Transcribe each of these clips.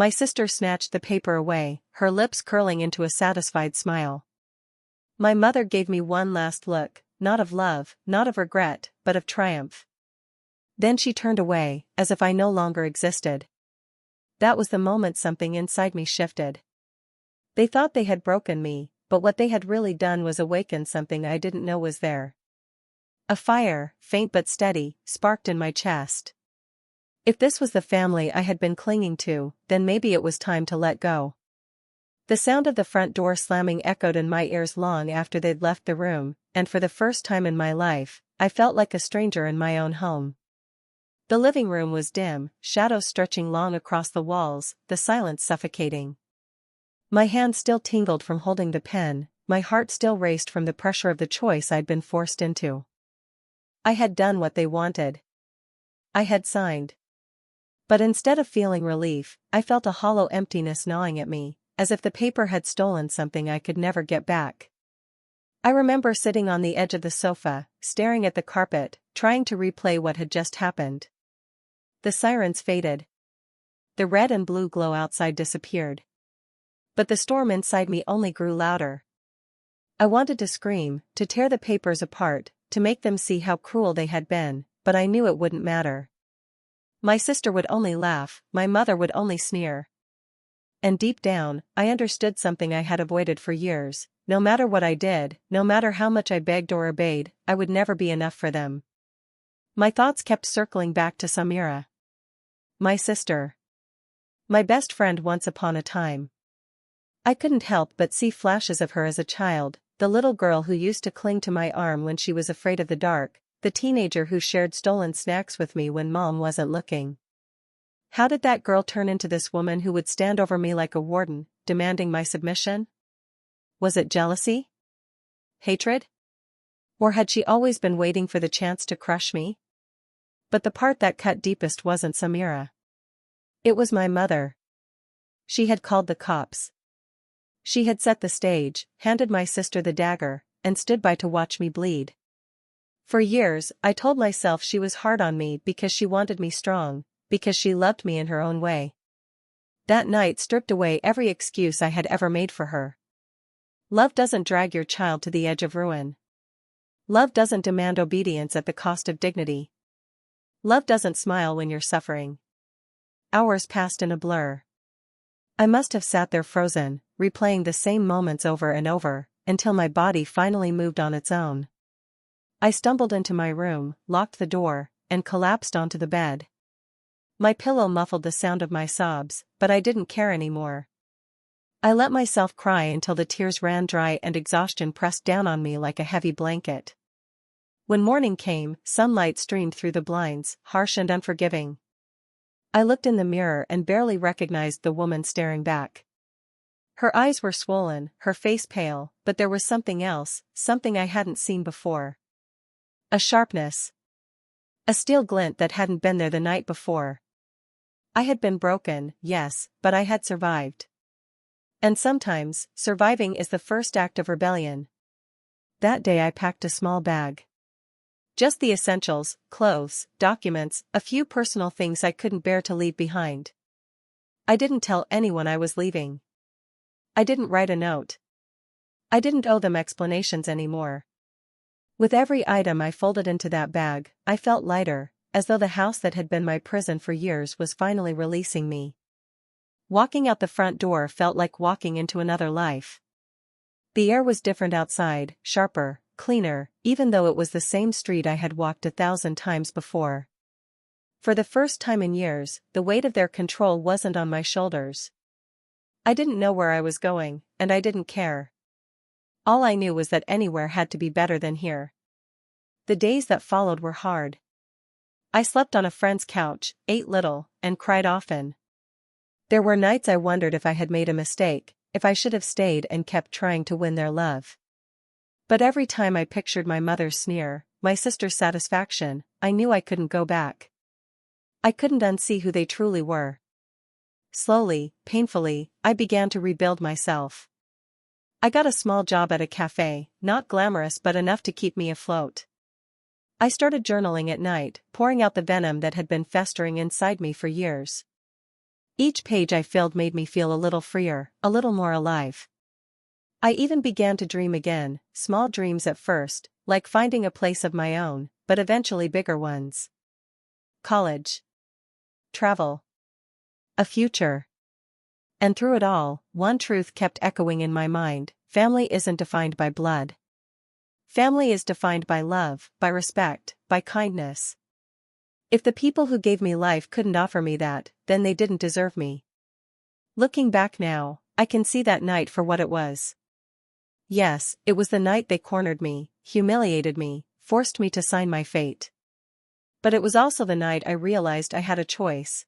My sister snatched the paper away, her lips curling into a satisfied smile. My mother gave me one last look, not of love, not of regret, but of triumph. Then she turned away, as if I no longer existed. That was the moment something inside me shifted. They thought they had broken me, but what they had really done was awaken something I didn't know was there. A fire, faint but steady, sparked in my chest. If this was the family I had been clinging to, then maybe it was time to let go. The sound of the front door slamming echoed in my ears long after they'd left the room, and for the first time in my life, I felt like a stranger in my own home. The living room was dim, shadows stretching long across the walls, the silence suffocating. My hand still tingled from holding the pen, my heart still raced from the pressure of the choice I'd been forced into. I had done what they wanted. I had signed. But instead of feeling relief, I felt a hollow emptiness gnawing at me, as if the paper had stolen something I could never get back. I remember sitting on the edge of the sofa, staring at the carpet, trying to replay what had just happened. The sirens faded. The red and blue glow outside disappeared. But the storm inside me only grew louder. I wanted to scream, to tear the papers apart, to make them see how cruel they had been, but I knew it wouldn't matter. My sister would only laugh, my mother would only sneer. And deep down, I understood something I had avoided for years: no matter what I did, no matter how much I begged or obeyed, I would never be enough for them. My thoughts kept circling back to Samira. My sister. My best friend once upon a time. I couldn't help but see flashes of her as a child, the little girl who used to cling to my arm when she was afraid of the dark, the teenager who shared stolen snacks with me when mom wasn't looking. How did that girl turn into this woman who would stand over me like a warden, demanding my submission? Was it jealousy? Hatred? Or had she always been waiting for the chance to crush me? But the part that cut deepest wasn't Samira. It was my mother. She had called the cops. She had set the stage, handed my sister the dagger, and stood by to watch me bleed. For years, I told myself she was hard on me because she wanted me strong, because she loved me in her own way. That night stripped away every excuse I had ever made for her. Love doesn't drag your child to the edge of ruin. Love doesn't demand obedience at the cost of dignity. Love doesn't smile when you're suffering. Hours passed in a blur. I must have sat there frozen, replaying the same moments over and over, until my body finally moved on its own. I stumbled into my room, locked the door, and collapsed onto the bed. My pillow muffled the sound of my sobs, but I didn't care anymore. I let myself cry until the tears ran dry and exhaustion pressed down on me like a heavy blanket. When morning came, sunlight streamed through the blinds, harsh and unforgiving. I looked in the mirror and barely recognized the woman staring back. Her eyes were swollen, her face pale, but there was something else, something I hadn't seen before. A sharpness. A steel glint that hadn't been there the night before. I had been broken, yes, but I had survived. And sometimes, surviving is the first act of rebellion. That day I packed a small bag. Just the essentials: clothes, documents, a few personal things I couldn't bear to leave behind. I didn't tell anyone I was leaving. I didn't write a note. I didn't owe them explanations anymore. With every item I folded into that bag, I felt lighter, as though the house that had been my prison for years was finally releasing me. Walking out the front door felt like walking into another life. The air was different outside, sharper, cleaner, even though it was the same street I had walked 1,000 times before. For the first time in years, the weight of their control wasn't on my shoulders. I didn't know where I was going, and I didn't care. All I knew was that anywhere had to be better than here. The days that followed were hard. I slept on a friend's couch, ate little, and cried often. There were nights I wondered if I had made a mistake, if I should have stayed and kept trying to win their love. But every time I pictured my mother's sneer, my sister's satisfaction, I knew I couldn't go back. I couldn't unsee who they truly were. Slowly, painfully, I began to rebuild myself. I got a small job at a cafe, not glamorous but enough to keep me afloat. I started journaling at night, pouring out the venom that had been festering inside me for years. Each page I filled made me feel a little freer, a little more alive. I even began to dream again, small dreams at first, like finding a place of my own, but eventually bigger ones. College. Travel. A future. And through it all, one truth kept echoing in my mind: family isn't defined by blood. Family is defined by love, by respect, by kindness. If the people who gave me life couldn't offer me that, then they didn't deserve me. Looking back now, I can see that night for what it was. Yes, it was the night they cornered me, humiliated me, forced me to sign my fate. But it was also the night I realized I had a choice.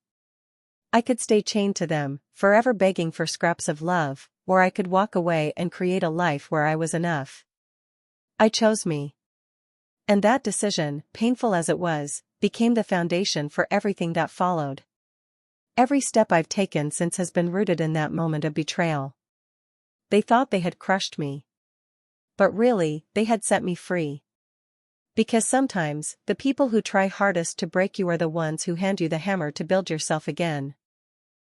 I could stay chained to them, forever begging for scraps of love, or I could walk away and create a life where I was enough. I chose me. And that decision, painful as it was, became the foundation for everything that followed. Every step I've taken since has been rooted in that moment of betrayal. They thought they had crushed me. But really, they had set me free. Because sometimes, the people who try hardest to break you are the ones who hand you the hammer to build yourself again.